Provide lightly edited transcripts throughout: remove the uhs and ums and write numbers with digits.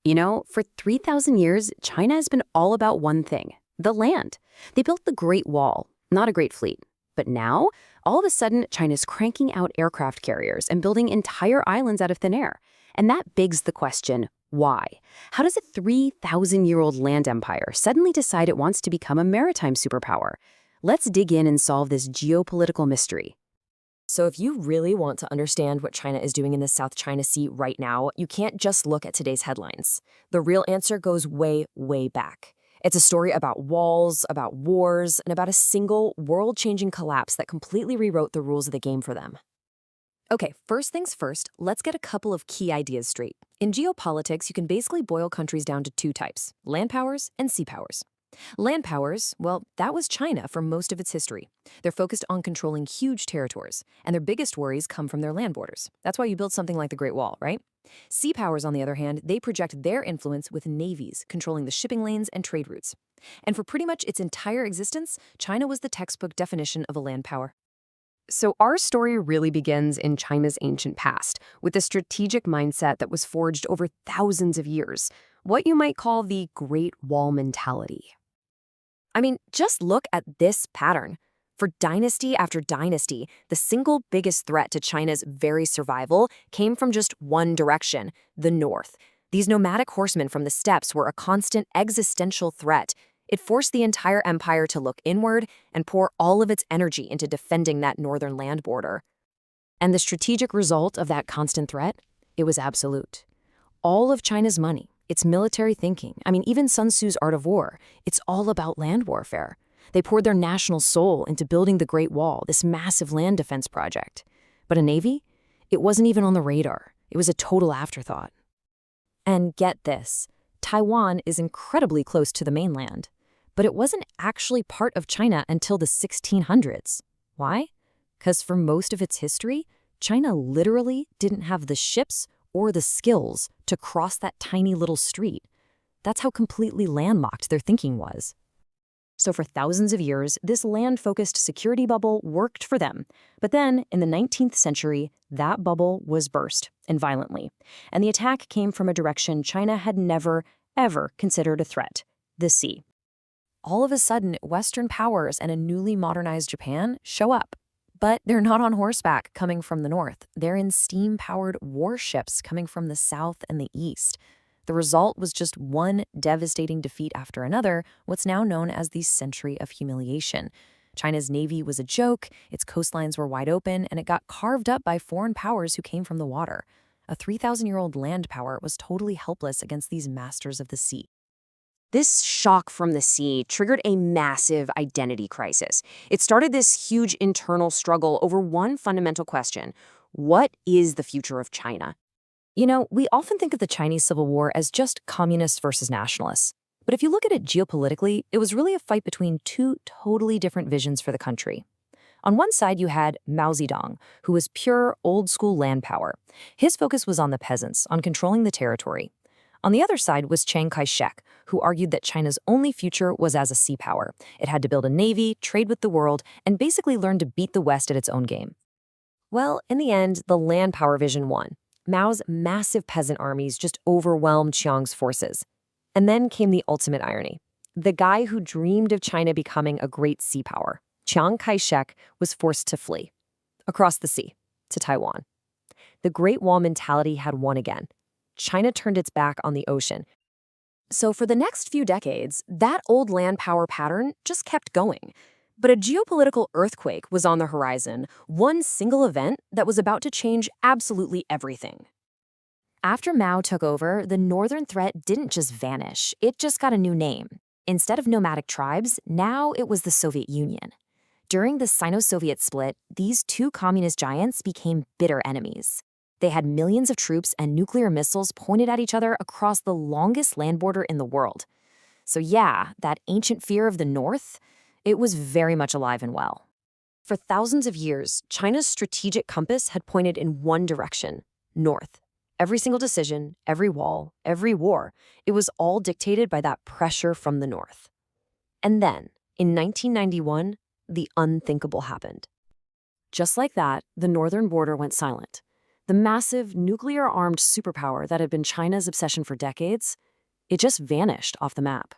For 3,000 years, China has been all about one thing, the land. They built the Great Wall, not a great fleet. But now, all of a sudden, China's cranking out aircraft carriers and building entire islands out of thin air. And that begs the question, why? How does a 3,000-year-old land empire suddenly decide it wants to become a maritime superpower? Let's dig in and solve this geopolitical mystery. So if you really want to understand what China is doing in the South China Sea right now, you can't just look at today's headlines. The real answer goes way, way back. It's a story about walls, about wars, and about a single world-changing collapse that completely rewrote the rules of the game for them. Okay, first things first, let's get a couple of key ideas straight. In geopolitics, you can basically boil countries down to two types: land powers and sea powers. Land powers, well, that was China for most of its history. They're focused on controlling huge territories, and their biggest worries come from their land borders. That's why you build something like the Great Wall, right? Sea powers, on the other hand, they project their influence with navies, controlling the shipping lanes and trade routes. And for pretty much its entire existence, China was the textbook definition of a land power. So our story really begins in China's ancient past, with a strategic mindset that was forged over thousands of years, what you might call the Great Wall mentality. I mean, just look at this pattern. For dynasty after dynasty, the single biggest threat to China's very survival came from just one direction, the north. These nomadic horsemen from the steppes were a constant existential threat. It forced the entire empire to look inward and pour all of its energy into defending that northern land border. And the strategic result of that constant threat? It was absolute. All of China's money, its military thinking, even Sun Tzu's Art of War, it's all about land warfare. They poured their national soul into building the Great Wall, this massive land defense project. But a navy? It wasn't even on the radar. It was a total afterthought. And get this, Taiwan is incredibly close to the mainland, but it wasn't actually part of China until the 1600s. Why? Because for most of its history, China literally didn't have the ships or the skills to cross that tiny little street. That's how completely landlocked their thinking was. So for thousands of years, this land-focused security bubble worked for them. But then, in the 19th century, that bubble was burst, and violently. And the attack came from a direction China had never, ever considered a threat: the sea. All of a sudden, Western powers and a newly modernized Japan show up. But they're not on horseback coming from the north. They're in steam-powered warships coming from the south and the east. The result was just one devastating defeat after another, what's now known as the Century of Humiliation. China's navy was a joke, its coastlines were wide open, and it got carved up by foreign powers who came from the water. A 3,000-year-old land power was totally helpless against these masters of the sea. This shock from the sea triggered a massive identity crisis. It started this huge internal struggle over one fundamental question: what is the future of China? We often think of the Chinese Civil War as just communists versus nationalists. But if you look at it geopolitically, it was really a fight between two totally different visions for the country. On one side, you had Mao Zedong, who was pure old-school land power. His focus was on the peasants, on controlling the territory. On the other side was Chiang Kai-shek, who argued that China's only future was as a sea power. It had to build a navy, trade with the world, and basically learn to beat the West at its own game. Well, in the end, the land power vision won. Mao's massive peasant armies just overwhelmed Chiang's forces. And then came the ultimate irony. The guy who dreamed of China becoming a great sea power, Chiang Kai-shek, was forced to flee across the sea to Taiwan. The Great Wall mentality had won again. China turned its back on the ocean. So for the next few decades, that old land power pattern just kept going. But a geopolitical earthquake was on the horizon, one single event that was about to change absolutely everything. After Mao took over, the northern threat didn't just vanish, it just got a new name. Instead of nomadic tribes, now it was the Soviet Union. During the Sino-Soviet split, these two communist giants became bitter enemies. They had millions of troops and nuclear missiles pointed at each other across the longest land border in the world. So yeah, that ancient fear of the North, it was very much alive and well. For thousands of years, China's strategic compass had pointed in one direction: north. Every single decision, every wall, every war, it was all dictated by that pressure from the north. And then, in 1991, the unthinkable happened. Just like that, the northern border went silent. The massive nuclear-armed superpower that had been China's obsession for decades, it just vanished off the map.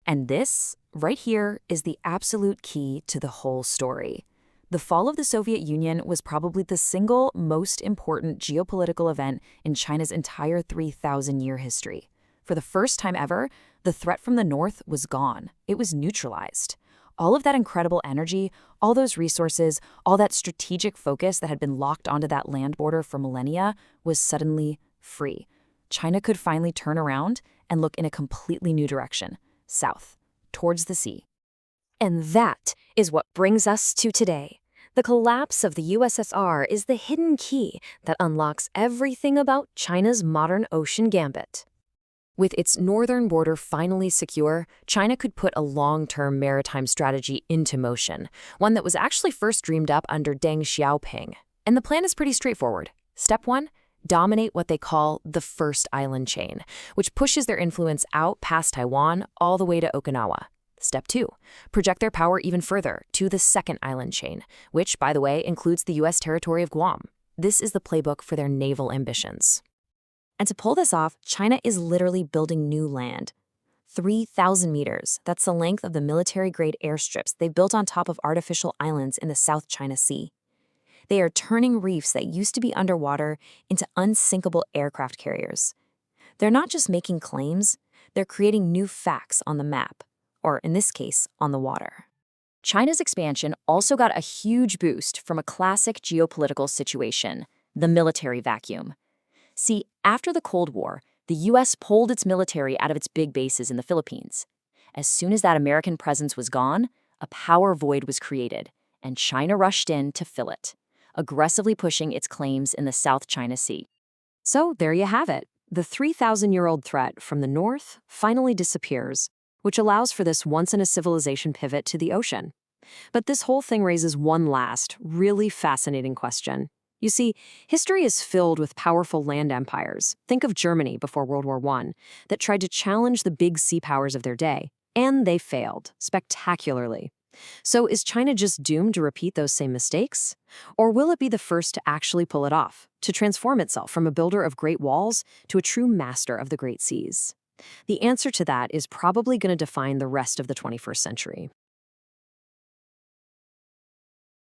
And this, right here, is the absolute key to the whole story. The fall of the Soviet Union was probably the single most important geopolitical event in China's entire 3,000-year history. For the first time ever, the threat from the north was gone. It was neutralized. All of that incredible energy, all those resources, all that strategic focus that had been locked onto that land border for millennia was suddenly free. China could finally turn around and look in a completely new direction, south, towards the sea. And that is what brings us to today. The collapse of the USSR is the hidden key that unlocks everything about China's modern ocean gambit. With its northern border finally secure, China could put a long-term maritime strategy into motion, one that was actually first dreamed up under Deng Xiaoping. And the plan is pretty straightforward. Step 1, dominate what they call the first island chain, which pushes their influence out past Taiwan all the way to Okinawa. Step 2, project their power even further to the second island chain, which, by the way, includes the U.S. territory of Guam. This is the playbook for their naval ambitions. And to pull this off, China is literally building new land. 3,000 meters, that's the length of the military-grade airstrips they've built on top of artificial islands in the South China Sea. They are turning reefs that used to be underwater into unsinkable aircraft carriers. They're not just making claims, they're creating new facts on the map, or in this case, on the water. China's expansion also got a huge boost from a classic geopolitical situation, the military vacuum. See, after the Cold War, the U.S. pulled its military out of its big bases in the Philippines. As soon as that American presence was gone, a power void was created, and China rushed in to fill it, aggressively pushing its claims in the South China Sea. So there you have it. The 3,000-year-old threat from the north finally disappears, which allows for this once-in-a-civilization pivot to the ocean. But this whole thing raises one last, really fascinating question. You see, history is filled with powerful land empires. Think of Germany before World War I, that tried to challenge the big sea powers of their day. And they failed, spectacularly. So is China just doomed to repeat those same mistakes? Or will it be the first to actually pull it off, to transform itself from a builder of great walls to a true master of the great seas? The answer to that is probably going to define the rest of the 21st century.